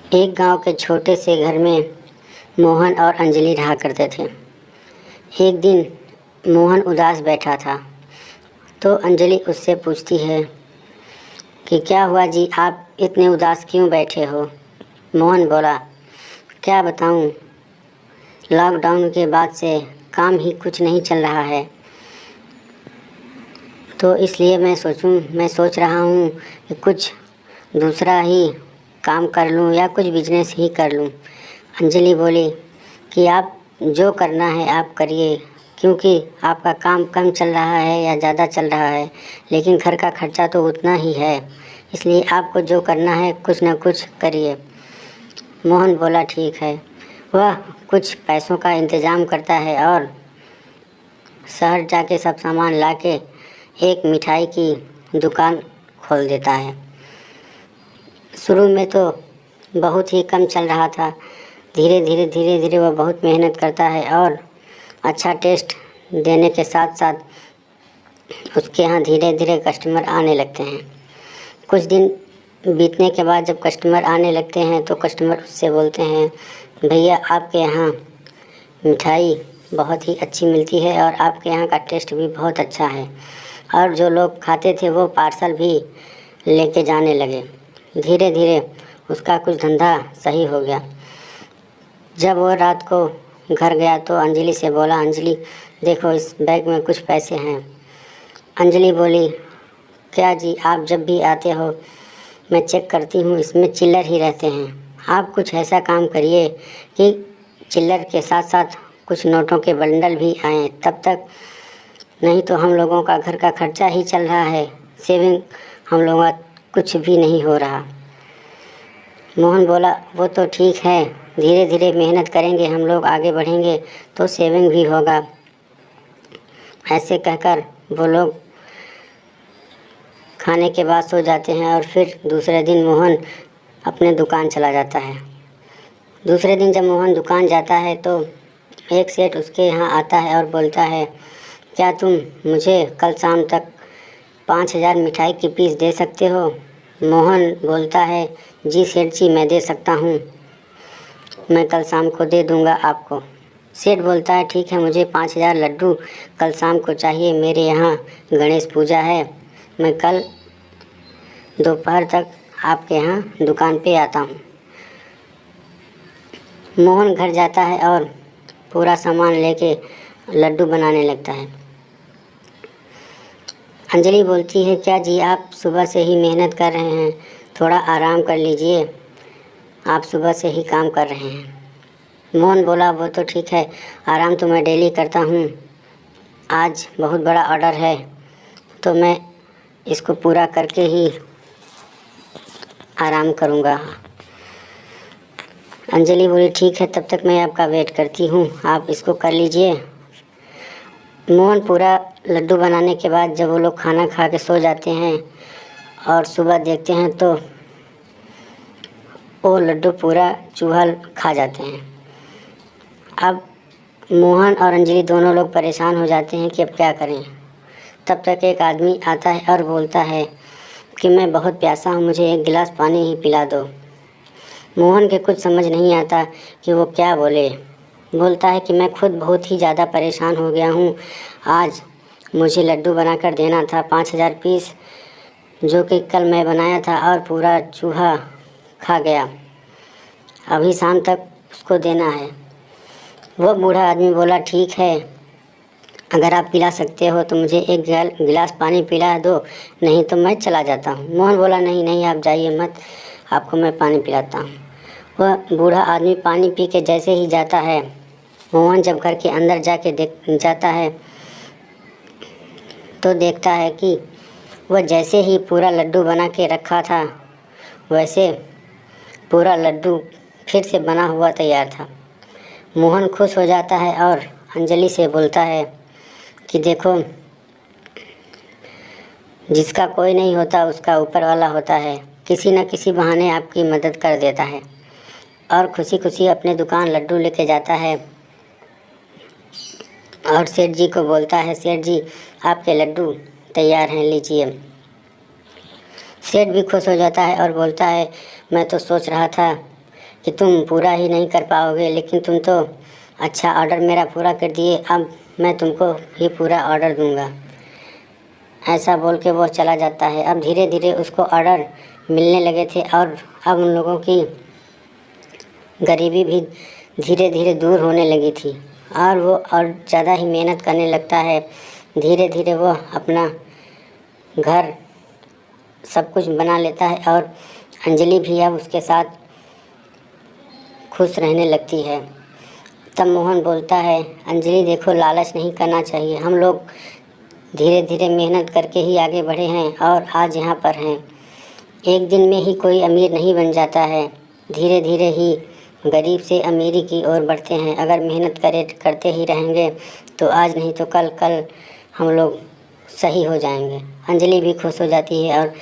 एक गांव के छोटे से घर में मोहन और अंजलि रहा करते थे। एक दिन मोहन उदास बैठा था तो अंजलि उससे पूछती है कि क्या हुआ जी, आप इतने उदास क्यों बैठे हो। मोहन बोला, क्या बताऊं, लॉकडाउन के बाद से काम ही कुछ नहीं चल रहा है, तो इसलिए मैं सोच रहा हूँ कि कुछ दूसरा ही काम कर लूँ या कुछ बिजनेस ही कर लूँ। अंजलि बोली कि आप जो करना है आप करिए, क्योंकि आपका काम कम चल रहा है या ज़्यादा चल रहा है, लेकिन घर का खर्चा तो उतना ही है, इसलिए आपको जो करना है कुछ ना कुछ करिए। मोहन बोला, ठीक है। वह कुछ पैसों का इंतज़ाम करता है और शहर जाके सब सामान लाके एक मिठाई की दुकान खोल देता है। शुरू में तो बहुत ही कम चल रहा था, धीरे धीरे वह बहुत मेहनत करता है और अच्छा टेस्ट देने के साथ साथ उसके यहाँ धीरे धीरे कस्टमर आने लगते हैं। कुछ दिन बीतने के बाद जब कस्टमर आने लगते हैं तो कस्टमर उससे बोलते हैं, भैया आपके यहाँ मिठाई बहुत ही अच्छी मिलती है और आपके यहाँ का टेस्ट भी बहुत अच्छा है। और जो लोग खाते थे वो पार्सल भी लेके जाने लगे। धीरे धीरे उसका कुछ धंधा सही हो गया। जब वो रात को घर गया तो अंजलि से बोला, अंजलि देखो इस बैग में कुछ पैसे हैं। अंजलि बोली, क्या जी, आप जब भी आते हो मैं चेक करती हूँ इसमें चिल्लर ही रहते हैं। आप कुछ ऐसा काम करिए कि चिल्लर के साथ साथ कुछ नोटों के बंडल भी आएँ, तब तक नहीं तो हम लोगों का घर का खर्चा ही चल रहा है, सेविंग हम लोगों का कुछ भी नहीं हो रहा। मोहन बोला, वो तो ठीक है, धीरे धीरे मेहनत करेंगे हम लोग, आगे बढ़ेंगे तो सेविंग भी होगा। ऐसे कहकर वो लोग खाने के बाद सो जाते हैं और फिर दूसरे दिन मोहन अपने दुकान चला जाता है। दूसरे दिन जब मोहन दुकान जाता है तो एक सेठ उसके यहाँ आता है और बोलता है, क्या तुम मुझे कल शाम तक 5,000 मिठाई की पीस दे सकते हो। मोहन बोलता है, जी सेठ जी, मैं दे सकता हूँ, मैं कल शाम को दे दूँगा आपको। सेठ बोलता है, ठीक है, मुझे 5,000 लड्डू कल शाम को चाहिए, मेरे यहाँ गणेश पूजा है, मैं कल दोपहर तक आपके यहाँ दुकान पे आता हूँ। मोहन घर जाता है और पूरा सामान लेके लड्डू बनाने लगता है। अंजलि बोलती है, क्या जी, आप सुबह से ही मेहनत कर रहे हैं, थोड़ा आराम कर लीजिए, आप सुबह से ही काम कर रहे हैं। मोहन बोला, वो तो ठीक है, आराम तो मैं डेली करता हूँ, आज बहुत बड़ा ऑर्डर है तो मैं इसको पूरा करके ही आराम करूँगा। अंजलि बोली, ठीक है, तब तक मैं आपका वेट करती हूँ, आप इसको कर लीजिए। मोहन पूरा लड्डू बनाने के बाद जब वो लोग खाना खा के सो जाते हैं और सुबह देखते हैं तो वो लड्डू पूरा चूहा खा जाते हैं। अब मोहन और अंजलि दोनों लोग परेशान हो जाते हैं कि अब क्या करें। तब तक एक आदमी आता है और बोलता है कि मैं बहुत प्यासा हूँ, मुझे एक गिलास पानी ही पिला दो। मोहन के कुछ समझ नहीं आता कि वो क्या बोले। बोलता है कि मैं खुद बहुत ही ज़्यादा परेशान हो गया हूँ, आज मुझे लड्डू बनाकर देना था 5,000 पीस, जो कि कल मैं बनाया था और पूरा चूहा खा गया, अभी शाम तक उसको देना है। वो बूढ़ा आदमी बोला, ठीक है, अगर आप पिला सकते हो तो मुझे एक गिलास पानी पिला दो, नहीं तो मैं चला जाता हूँ। मोहन बोला, नहीं नहीं, आप जाइए मत, आपको मैं पानी पिलाता हूँ। वह बूढ़ा आदमी पानी पी के जैसे ही जाता है, मोहन जब घर के अंदर जाता है तो देखता है कि वह जैसे ही पूरा लड्डू बना के रखा था वैसे पूरा लड्डू फिर से बना हुआ तैयार था। मोहन खुश हो जाता है और अंजलि से बोलता है कि देखो, जिसका कोई नहीं होता उसका ऊपर वाला होता है, किसी न किसी बहाने आपकी मदद कर देता है। और खुशी खुशी अपने दुकान लड्डू लेके जाता है और सेठ जी को बोलता है, सेठ जी, आपके लड्डू तैयार हैं, लीजिए। सेठ भी खुश हो जाता है और बोलता है, मैं तो सोच रहा था कि तुम पूरा ही नहीं कर पाओगे, लेकिन तुम तो अच्छा ऑर्डर मेरा पूरा कर दिए, अब मैं तुमको ही पूरा ऑर्डर दूंगा। ऐसा बोल के वो चला जाता है। अब धीरे धीरे उसको ऑर्डर मिलने लगे थे और अब उन लोगों की गरीबी भी धीरे धीरे दूर होने लगी थी और वो और ज़्यादा ही मेहनत करने लगता है। धीरे धीरे वो अपना घर सब कुछ बना लेता है और अंजलि भी अब उसके साथ खुश रहने लगती है। तब मोहन बोलता है, अंजलि देखो, लालच नहीं करना चाहिए। हम लोग धीरे धीरे मेहनत करके ही आगे बढ़े हैं और आज यहाँ पर हैं। एक दिन में ही कोई अमीर नहीं बन जाता है, धीरे धीरे ही गरीब से अमीरी की ओर बढ़ते हैं। अगर मेहनत करते ही रहेंगे तो आज नहीं तो कल हम लोग सही हो जाएंगे। अंजलि भी खुश हो जाती है और